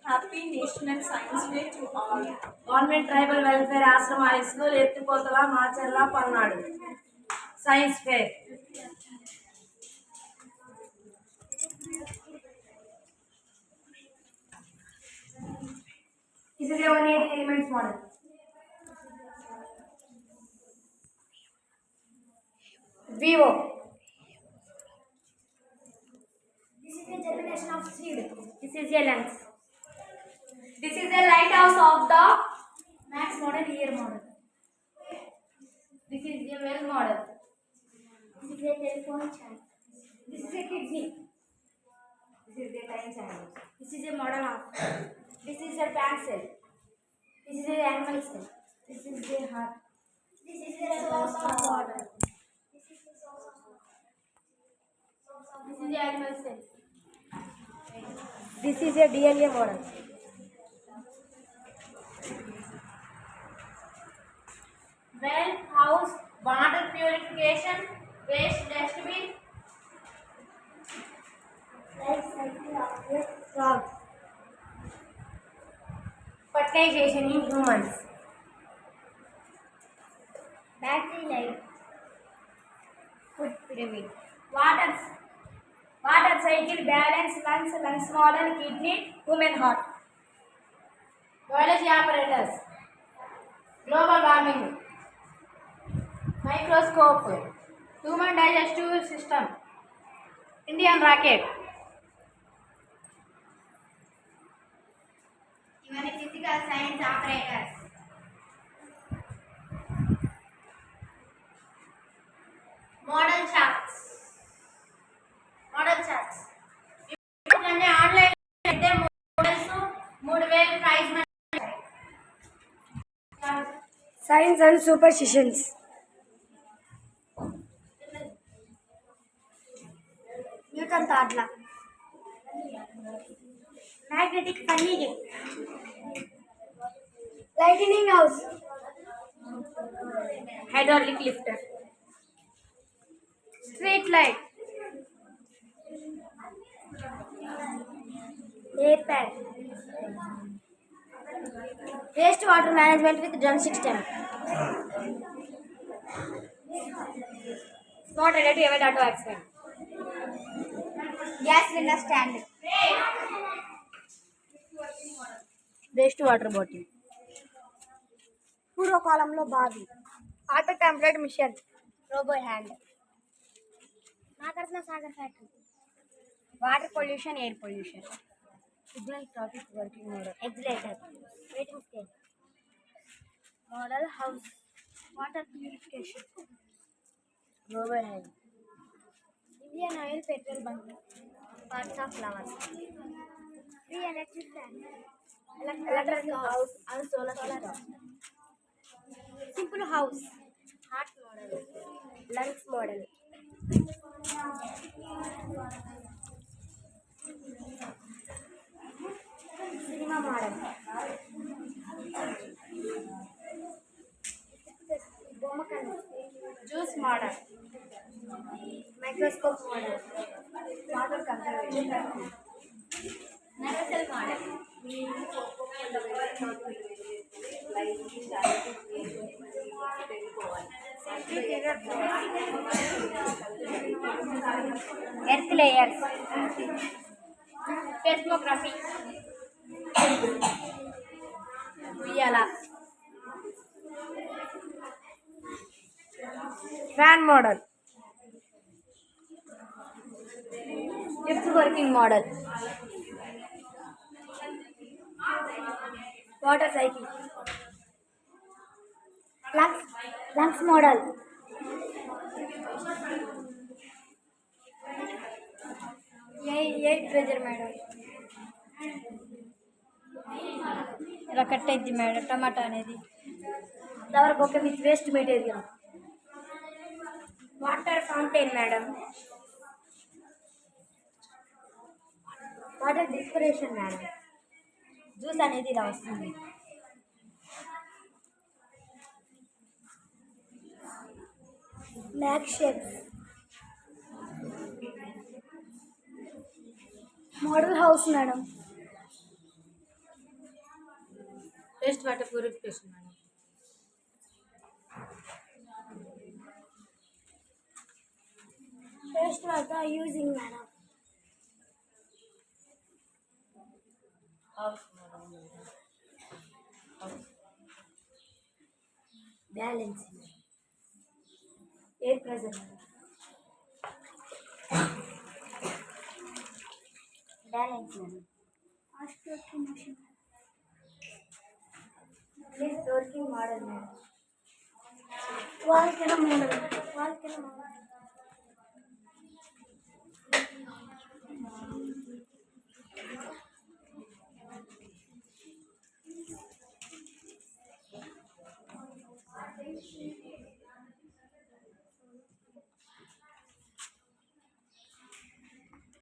Happy National Science Day to all. Government tribal welfare ఆశ్రమ high school ఎత్తిపోతల Macherla Palnadu science fair. This is a 180 elements model. Vivo. This is a germination of seed. This is a lens. This is a lighthouse of the Max model, year model. This is a well model. This is a telephone channel. This is a kidney. This is a time channel. This is a model of. This is a plant cell. This is a animal cell. This is a heart. This is a source of water. This is a source of water. This is the animal cell. This is a DNA model. Well house, water purification, waste dustbin, life cycle of a frog, fertilization in humans, battery life, food pyramid, water cycle, balance, lungs model, kidney, human heart, biology apparatus, global warming, microscope, human digestive system, Indian rocket. Even physical science apparatus. Model charts. ఇప్పుడంటే online అయితే models 3000 price money. Science and superstitions. Newton thought law. Magnetic funny game. Lightning house. Hydraulic lifter. Street light. Air pad. Waste water management with drumstick stem. Smart relative event auto accident. Gas cylinder stand. Waste water bottle. పూర్వకాలంలో బావి. Auto template machine. Robo hand. Nagarjuna Sagar factory. Water pollution, air pollution. Signal traffic working model. Escalator. Weighting scale. Model house. Water purification. Robo hand. Indian oil petrol bunk. Parts of flowers. Free electric fan. Electric house and solar system. Simple house. Heart model. Lungs model. Cinema model. బొమ్మ కన్ను. Juice model. Microscope model. Water conservation. Nerve cell model. Earth layers. Seismography. ఉయ్యాల. Fan model. Lift working model. Water cycle. Lungs model. Air pressure madam. ఇలా cut అయింది madam టమాటా అనేది. Flower bouquet with waste material. Water fountain madam. Water transpiration madam. Juice అనేది ఇలా వస్తుంది. Mac shapes. Model house madam. Waste water purification, madam. Waste water using, madam. House, madam. House. Balancing. Air pressure, madam. Balance, madam. Fast working machine. Please working model, madam. Volcano model. Volcano model.